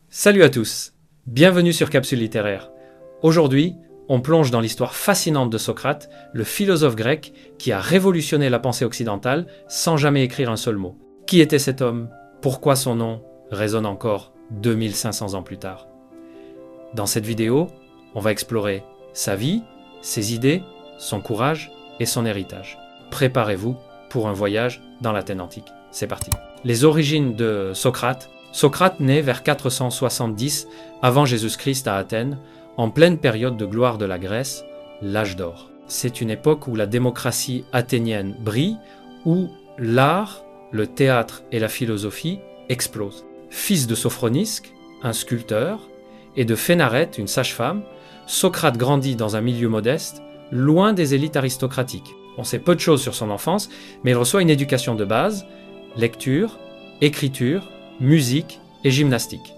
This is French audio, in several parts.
Salut à tous, bienvenue sur Capsule littéraire. Aujourd'hui, on plonge dans l'histoire fascinante de Socrate, le philosophe grec qui a révolutionné la pensée occidentale sans jamais écrire un seul mot. Qui était cet homme? Pourquoi son nom résonne encore 2500 ans plus tard? Dans cette vidéo, on va explorer sa vie, ses idées, son courage et son héritage. Préparez-vous pour un voyage dans l'Athènes antique. C'est parti. Les origines de Socrate. Socrate naît vers 470 avant Jésus-Christ à Athènes, en pleine période de gloire de la Grèce, l'âge d'or. C'est une époque où la démocratie athénienne brille, où l'art, le théâtre et la philosophie explosent. Fils de Sophronisque, un sculpteur, et de Phénarète, une sage-femme, Socrate grandit dans un milieu modeste, loin des élites aristocratiques. On sait peu de choses sur son enfance, mais il reçoit une éducation de base, lecture, écriture, musique et gymnastique.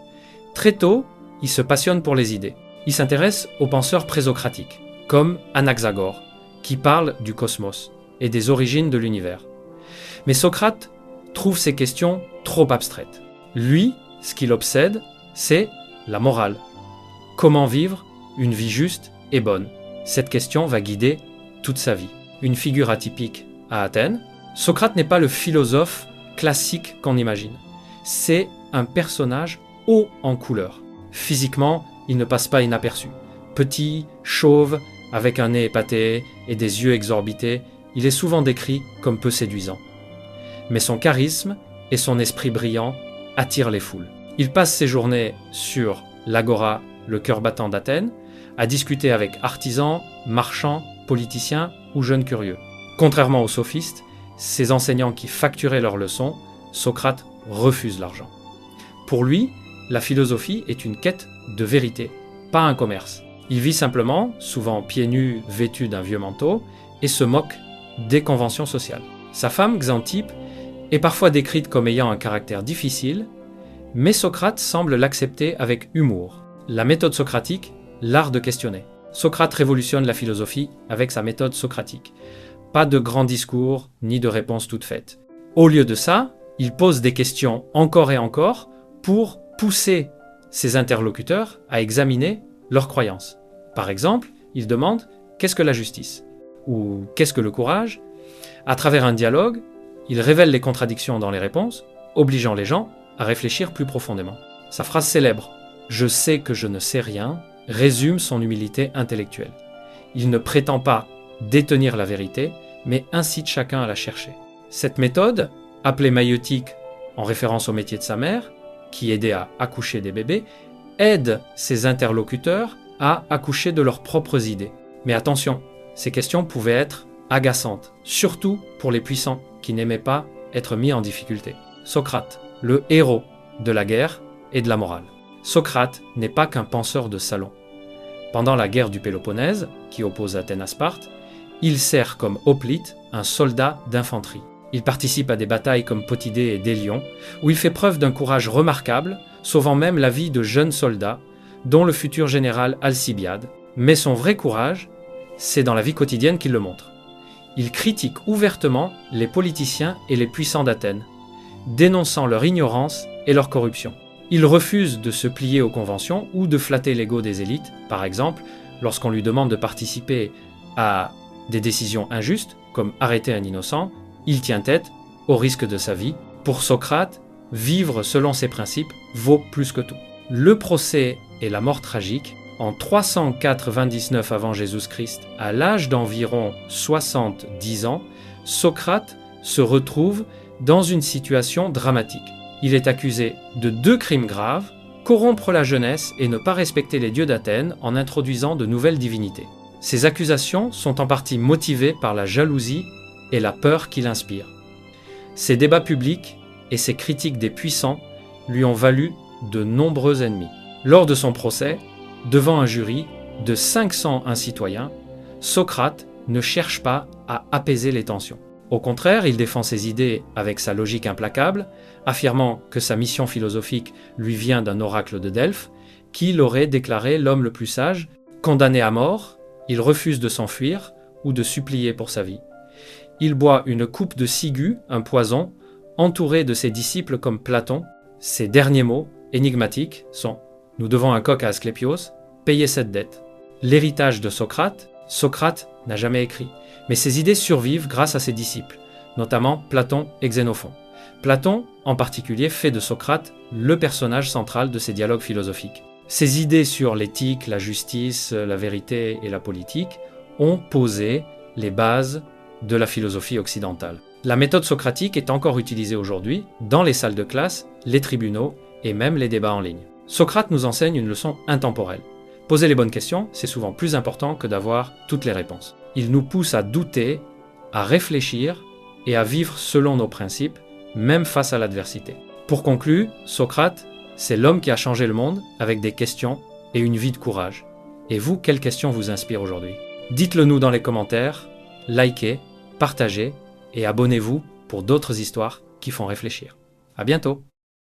Très tôt, il se passionne pour les idées. Il s'intéresse aux penseurs présocratiques, comme Anaxagore, qui parle du cosmos et des origines de l'univers. Mais Socrate trouve ces questions trop abstraites. Lui, ce qui l'obsède, c'est la morale. Comment vivre une vie juste et bonne? Cette question va guider toute sa vie. Une figure atypique à Athènes, Socrate n'est pas le philosophe classique qu'on imagine. C'est un personnage haut en couleur. Physiquement, il ne passe pas inaperçu. Petit, chauve, avec un nez épaté et des yeux exorbités, il est souvent décrit comme peu séduisant. Mais son charisme et son esprit brillant attirent les foules. Il passe ses journées sur l'agora, le cœur battant d'Athènes, à discuter avec artisans, marchands, politiciens ou jeunes curieux. Contrairement aux sophistes, ces enseignants qui facturaient leurs leçons, Socrate refuse l'argent. Pour lui, la philosophie est une quête de vérité, pas un commerce. Il vit simplement, souvent pieds nus, vêtu d'un vieux manteau, et se moque des conventions sociales. Sa femme, Xanthippe, est parfois décrite comme ayant un caractère difficile, mais Socrate semble l'accepter avec humour. La méthode socratique, l'art de questionner. Socrate révolutionne la philosophie avec sa méthode socratique. Pas de grands discours, ni de réponses toutes faites. Au lieu de ça, il pose des questions encore et encore pour pousser ses interlocuteurs à examiner leurs croyances. Par exemple, il demande « Qu'est-ce que la justice ?» ou « Qu'est-ce que le courage ?» À travers un dialogue, il révèle les contradictions dans les réponses, obligeant les gens à réfléchir plus profondément. Sa phrase célèbre « Je sais que je ne sais rien » résume son humilité intellectuelle. Il ne prétend pas détenir la vérité, mais incite chacun à la chercher. Cette méthode, appelée maïeutique en référence au métier de sa mère, qui aidait à accoucher des bébés, aide ses interlocuteurs à accoucher de leurs propres idées. Mais attention, ces questions pouvaient être agaçantes, surtout pour les puissants qui n'aimaient pas être mis en difficulté. Socrate, le héros de la guerre et de la morale. Socrate n'est pas qu'un penseur de salon. Pendant la guerre du Péloponnèse, qui oppose Athènes à Sparte, il sert comme hoplite, un soldat d'infanterie. Il participe à des batailles comme Potidée et Délion, où il fait preuve d'un courage remarquable, sauvant même la vie de jeunes soldats, dont le futur général Alcibiade. Mais son vrai courage, c'est dans la vie quotidienne qu'il le montre. Il critique ouvertement les politiciens et les puissants d'Athènes, dénonçant leur ignorance et leur corruption. Il refuse de se plier aux conventions ou de flatter l'ego des élites. Par exemple, lorsqu'on lui demande de participer à des décisions injustes, comme arrêter un innocent, il tient tête au risque de sa vie. Pour Socrate, vivre selon ses principes vaut plus que tout. Le procès et la mort tragique, en 399 avant Jésus-Christ, à l'âge d'environ 70 ans, Socrate se retrouve dans une situation dramatique. Il est accusé de 2 crimes graves, corrompre la jeunesse et ne pas respecter les dieux d'Athènes en introduisant de nouvelles divinités. Ces accusations sont en partie motivées par la jalousie et la peur qu'il inspire. Ses débats publics et ses critiques des puissants lui ont valu de nombreux ennemis. Lors de son procès, devant un jury de 501 citoyens, Socrate ne cherche pas à apaiser les tensions. Au contraire, il défend ses idées avec sa logique implacable, affirmant que sa mission philosophique lui vient d'un oracle de Delphes, qui l'aurait déclaré l'homme le plus sage. Condamné à mort, il refuse de s'enfuir ou de supplier pour sa vie. Il boit une coupe de ciguë, un poison, entouré de ses disciples comme Platon. Ses derniers mots énigmatiques sont « Nous devons un coq à Asclépios, payez cette dette ». L'héritage de Socrate, Socrate n'a jamais écrit, mais ses idées survivent grâce à ses disciples, notamment Platon et Xénophon. Platon, en particulier, fait de Socrate le personnage central de ses dialogues philosophiques. Ses idées sur l'éthique, la justice, la vérité et la politique ont posé les bases de la philosophie occidentale. La méthode socratique est encore utilisée aujourd'hui dans les salles de classe, les tribunaux et même les débats en ligne. Socrate nous enseigne une leçon intemporelle. Poser les bonnes questions, c'est souvent plus important que d'avoir toutes les réponses. Il nous pousse à douter, à réfléchir et à vivre selon nos principes, même face à l'adversité. Pour conclure, Socrate, c'est l'homme qui a changé le monde avec des questions et une vie de courage. Et vous, quelles questions vous inspirent aujourd'hui? Dites-le nous dans les commentaires, likez, partagez et abonnez-vous pour d'autres histoires qui font réfléchir. À bientôt!